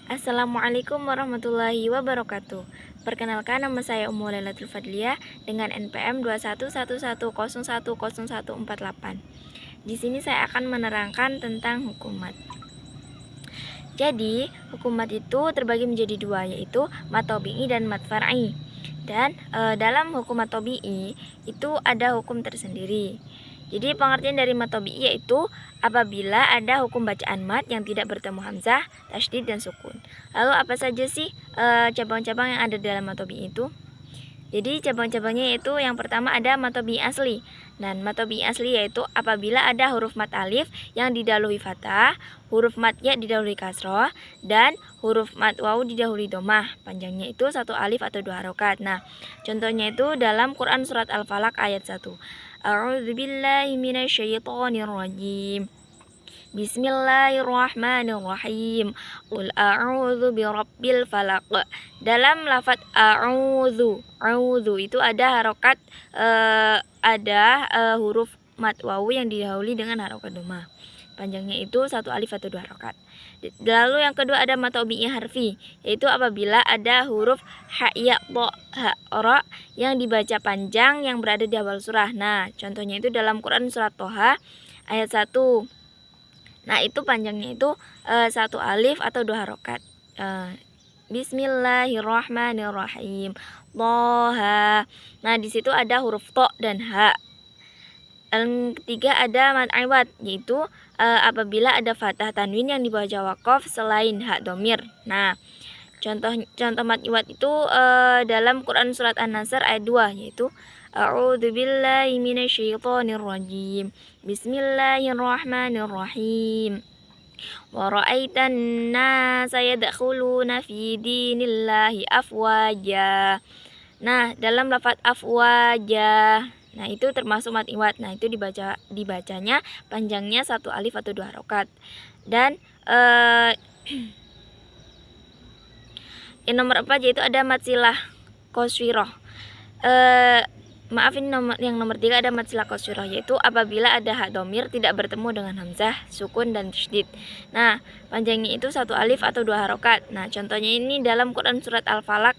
Assalamualaikum warahmatullahi wabarakatuh. Perkenalkan, nama saya Ummu Lailatul Fadliyah dengan NPM 21110100148. Di sini saya akan menerangkan tentang hukumat. Jadi, hukumat itu terbagi menjadi dua, yaitu mat tabi'i dan mat far'i. Dan dalam hukumat tabi'i itu ada hukum tersendiri. Jadi pengertian dari mat tabi'i yaitu apabila ada hukum bacaan mat yang tidak bertemu hamzah, tasydid dan sukun. Lalu apa saja sih cabang-cabang yang ada dalam mat tabi'i itu? Jadi cabang-cabangnya yaitu yang pertama ada mat tabi'i asli. Dan mat tabi'i asli yaitu apabila ada huruf mat alif yang didahului fathah, huruf mat ya didahului kasroh, dan huruf mat wawu didahului domah. Panjangnya itu 1 alif atau 2 harokat. Nah, contohnya itu dalam Quran surat Al-Falaq ayat 1. A'udzubillahi minasyaitonirrajim. Bismillahirrahmanirrahim. Qul a'udzu birabbil falaq. Dalam lafaz a'udzu itu ada harokat huruf mat wawu yang didahului dengan harokat domah. Panjangnya itu 1 alif atau 2 harokat. Lalu yang kedua ada mat tabi'i harfi, yaitu apabila ada huruf ha ya dha ha ra yang dibaca panjang yang berada di awal surah. Nah, contohnya itu dalam Quran surat Toha ayat 1. Nah, itu panjangnya itu 1 alif atau 2 harokat. Bismillahirrahmanirrahim. Toha. Nah, di situ ada huruf to dan ha. Yang ketiga ada mat iwad, yaitu apabila ada fathah tanwin yang dibaca waqaf selain ha domir. Nah, contoh mat iwad itu dalam Quran surat An-Nasr ayat 2, yaitu A'udzubillahi minasyaitonirrajim. Bismillahirrahmanirrahim. Wa ra'aitan nasa yadkhuluna fi dinillahi afwaja. Nah, dalam lafaz afwaja, nah itu termasuk mat iwad. Nah, itu dibacanya panjangnya 1 alif atau 2 harokat. Dan yang nomor 4 yaitu ada mat silah qasirah. Maaf, ini yang nomor 3 ada mat silah qasirah, yaitu apabila ada ha domir tidak bertemu dengan hamzah, sukun dan tasydid. Nah, panjangnya itu 1 alif atau 2 harokat. Nah, contohnya ini dalam Quran surat Al-Falaq.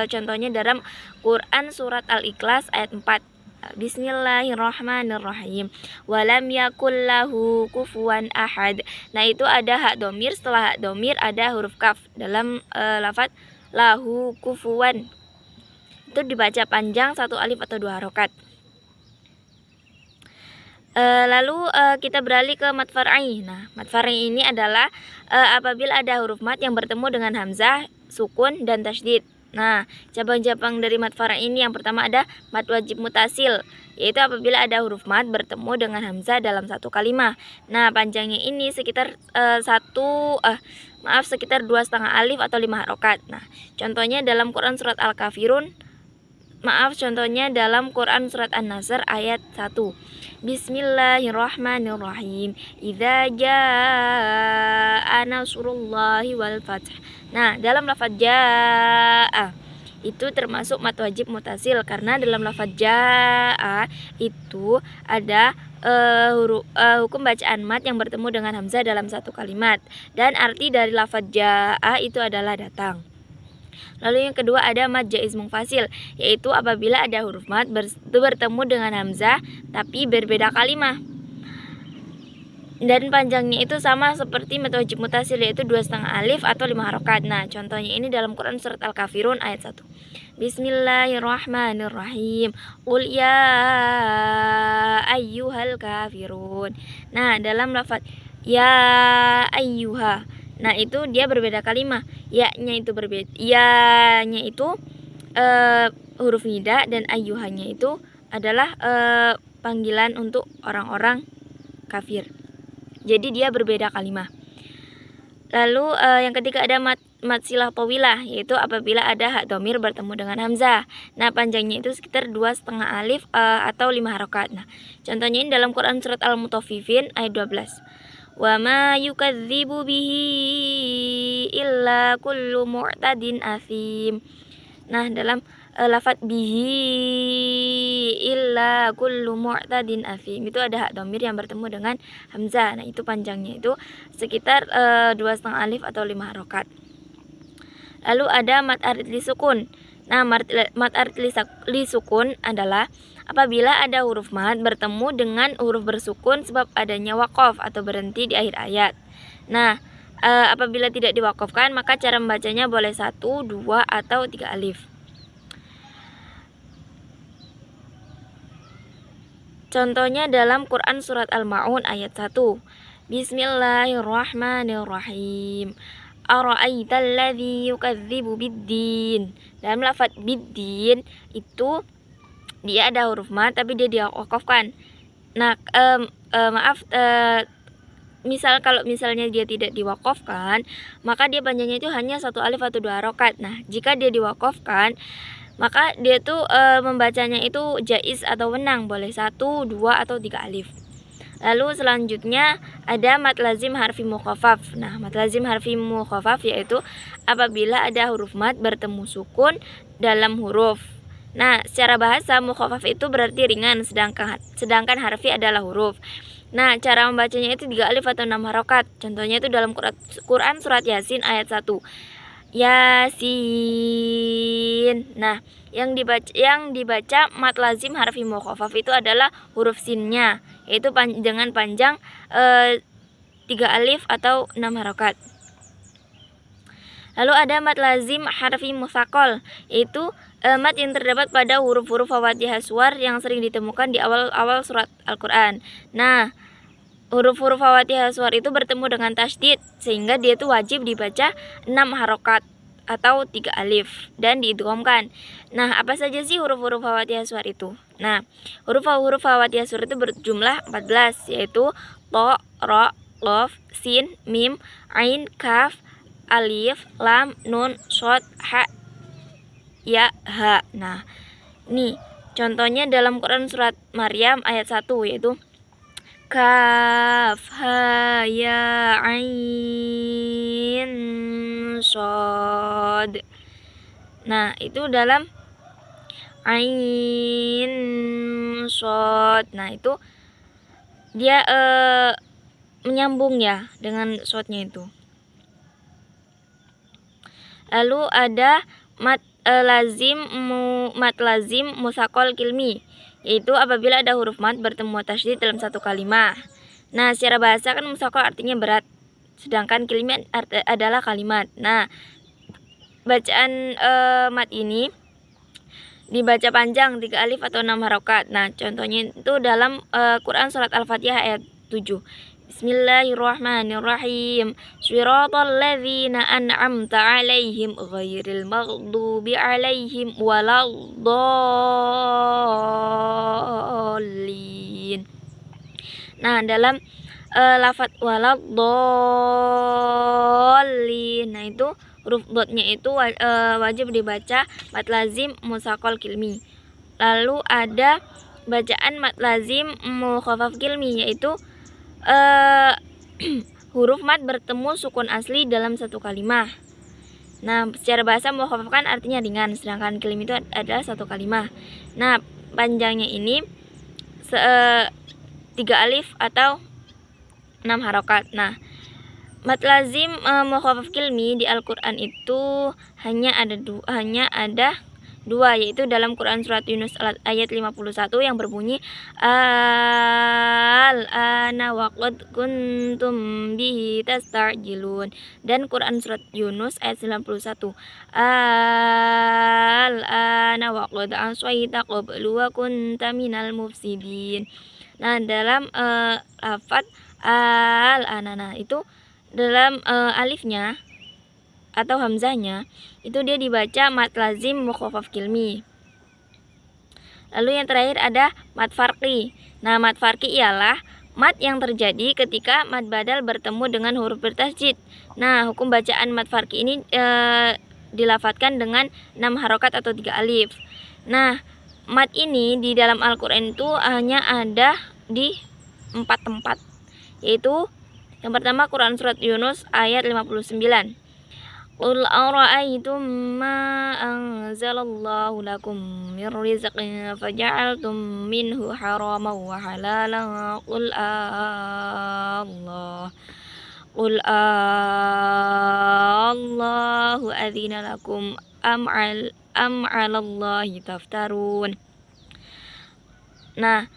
Contohnya dalam Quran surat Al-Ikhlas ayat 4. Bismillahirrahmanirrahim. Walam yakul lahu kufuwan ahad. Nah, itu ada hak domir, setelah hak domir ada huruf kaf dalam lafaz lahu kufuwan. Itu dibaca panjang 1 alif atau 2 harokat. Lalu kita beralih ke mat far'i. Nah, mat far'i ini adalah apabila ada huruf mat yang bertemu dengan hamzah, sukun dan tasydid. Nah, cabang-cabang dari mat far'i ini yang pertama ada mat wajib mutasil, yaitu apabila ada huruf mat bertemu dengan hamzah dalam satu kalimat. Nah, panjangnya ini sekitar sekitar 2,5 alif atau 5 harokat. Nah, contohnya dalam Quran surat Contohnya dalam Quran surat An-Nasr ayat 1. Bismillahirrahmanirrahim. Idza jaa nasrullahi wal fath. Nah, dalam lafaz jaa itu termasuk mat wajib mutasil karena dalam lafaz jaa itu ada hukum bacaan mat yang bertemu dengan hamzah dalam satu kalimat, dan arti dari lafaz jaa itu adalah datang. Lalu yang kedua ada mat jaiz munfasil, yaitu apabila ada huruf mat bertemu dengan hamzah tapi berbeda kalimat. Dan panjangnya itu sama seperti mat wajib mutasil, yaitu 2,5 alif atau 5 harokat. Nah, contohnya ini dalam Quran surat Al-Kafirun ayat 1. Bismillahirrahmanirrahim. Qul ya ayyuhal kafirun. Nah, dalam lafaz ya ayyuha, nah itu dia berbeda kalimat. Ya-nya itu berbeda. Ya-nya itu huruf nida, dan ayyuhanya itu adalah panggilan untuk orang-orang kafir. Jadi dia berbeda kalimat. Lalu yang ketiga ada mat silah tawilah, yaitu apabila ada hak domir bertemu dengan hamzah. Nah, panjangnya itu sekitar 2,5 alif atau 5 harokat. Nah, contohnya ini dalam Quran surat Al-Mutaffifin ayat 12. Wa ma yukadzibu bihi illa kullu mu'tadin asim. Nah, dalam lafat bihi illa kullu mu'tadin afim. Itu ada hak dhamir yang bertemu dengan hamzah. Nah, itu panjangnya itu sekitar 2,5 alif atau 5 harokat. Lalu ada mad arid li sukun. Nah, mad arid li sukun adalah apabila ada huruf mad bertemu dengan huruf bersukun sebab adanya waqaf atau berhenti di akhir ayat. Nah, apabila tidak diwakafkan maka cara membacanya boleh 1, 2, atau 3 alif. Contohnya dalam Quran surat Al-Ma'un ayat 1. Bismillahirrahmanirrahim. Ara'aital ladzi yukadzibu biddin. Dalam lafaz biddin itu dia ada huruf mad tapi dia diwakafkan. Nah, kalau misalnya dia tidak diwakafkan, maka dia panjangnya itu hanya 1 alif atau 2 harokat. Nah, jika dia diwakafkan, maka dia tuh membacanya itu jaiz atau wenang, boleh 1, 2, atau 3 alif. Lalu selanjutnya ada mad lazim harfi mukhafaf. Nah, mad lazim harfi mukhafaf yaitu apabila ada huruf mad bertemu sukun dalam huruf. Nah, secara bahasa mukhafaf itu berarti ringan, sedangkan harfi adalah huruf. Nah, cara membacanya itu 3 alif atau 6 harokat. Contohnya itu dalam Quran surat Yasin ayat 1. Yasin. Nah, yang dibaca mad lazim harfi mukhafaf itu adalah huruf sinnya, yaitu dengan panjang 3 alif atau 6 harokat. Lalu ada mad lazim harfi mutsaqal, yaitu mad yang terdapat pada huruf-huruf fawathihah suwar yang sering ditemukan di awal-awal surat Al-Quran. Nah, huruf-huruf fawathihah suwar itu bertemu dengan tasydid sehingga dia itu wajib dibaca 6 harokat atau 3 alif dan diidghamkan. Nah, apa saja sih huruf-huruf fawathihah suwar itu? Nah, huruf-huruf fawathihah suwar itu berjumlah 14, yaitu to, ro, qaf, sin, mim, ain, kaf, alif, lam, nun, shod, ha, ya, ha. Nah, ini contohnya dalam Quran surat Maryam ayat 1 yaitu kaf, ha, ya, ain, shod. Nah, itu dalam ain, shod. Nah, itu dia menyambung ya dengan shotnya itu. Lalu ada mad lazim mutsaqal kilmi, yaitu apabila ada huruf mad bertemu tasydid dalam satu kalimat. Nah, secara bahasa kan mutsaqal artinya berat, sedangkan kilmi adalah kalimat. Nah, bacaan mad ini dibaca panjang 3 alif atau 6 harokat. Nah, contohnya itu dalam Quran surat Al-Fatihah ayat 7. Bismillahirrahmanirrahim. Shiratal ladzina an'amta 'alaihim ghairil maghdubi 'alaihim waladdallin. Nah, dalam lafaz waladdallin, nah itu huruf dotnya itu wajib dibaca mad lazim mutsaqal kilmi. Lalu ada bacaan mad lazim mukhafaf kilmi, yaitu huruf mad bertemu sukun asli dalam satu kalimat. Nah, secara bahasa mukhafaf kan artinya ringan, sedangkan kilmi itu adalah satu kalimat. Nah, panjangnya ini 3 alif atau 6 harokat. Nah, mad lazim mukhafaf kilmi di Al-Quran itu hanya ada dua, yaitu dalam Quran surat Yunus ayat 51 yang berbunyi al-ana wa qad kuntum bihi tastajilun, dan Quran surat Yunus ayat 91 al-ana wa qad aswaita qablu wa kunta minal mufsidin. Nah, dalam lafaz al-ana itu dalam alifnya atau hamzahnya itu dia dibaca mad lazim mukhafaf kilmi. Lalu yang terakhir ada mad farqi. Nah, mad farqi ialah mad yang terjadi ketika mad badal bertemu dengan huruf bertasydid. Nah, hukum bacaan mad farqi ini dilafadzkan dengan 6 harokat atau 3 alif. Nah, mad ini di dalam Al-Quran itu hanya ada di 4 tempat, yaitu yang pertama Quran surat Yunus ayat 59. قل أرأيتم ما أنزل الله لكم من رزق فجعلتم منه حراما وحلالا قل الله أذن لكم أم على الله تفترون. Nah,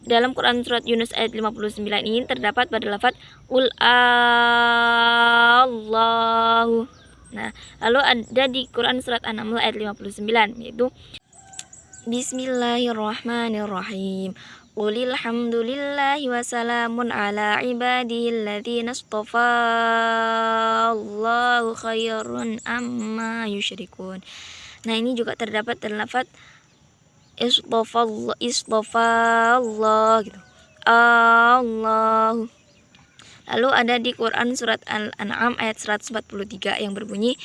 dalam Quran surat Yunus ayat 59 ini terdapat pada lafaz Qul Allahu. Nah, lalu ada di Quran surat An-Naml ayat 59 yaitu Bismillahirrahmanirrahim. Qulil hamdulillahi wa salamun ala ibadilladzina istafa Allahu khairun amma yusyrikun. Nah, ini juga terdapat dalam lafaz istafa Allah gitu. Allah. Lalu ada di Quran surat Al-An'am ayat 143 yang berbunyi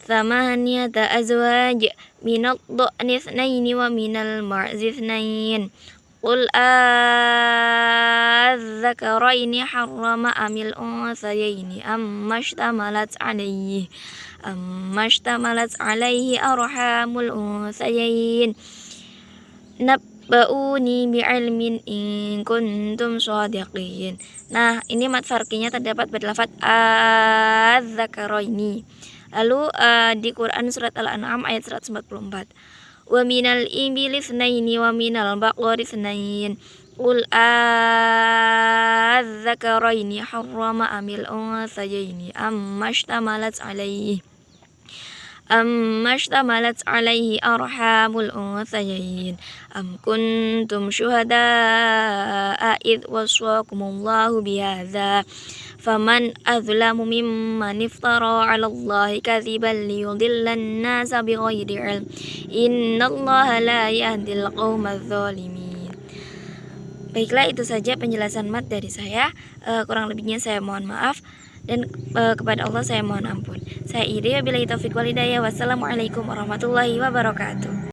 Thamaniyata azwaj minad dha'ni itsnaini wa minal ma'zi itsnain. Qul adzakaraini harrama amil unthayaini ammashtamalat alaihi arhamul unthayain. Nabba'uni bi'ilmin in kuntum shadiqin. Nah, ini mat farqinya terdapat pada lafaz adzakaraini. Lalu di Quran surat Al-An'am ayat 144. Wa minal ibili tsnaini wa minal baqari tsnain. Qul adzakaraini harrama amil unthayaini ammashtamalat alaihi arhamul unthayain. Am kuntum syuhada'a id waswakumullahu bihadza faman azlamu mimman iftara 'ala Allahi kadziban liyudillan nasa bighairi 'ilm innallaha la yahdil qaumadz zalimin. Baiklah, itu saja penjelasan mat dari saya. Kurang lebihnya saya mohon maaf dan kepada Allah saya mohon ampun. Saya Ide, wabillahi taufiq wal hidayah. Wassalamualaikum warahmatullahi wabarakatuh.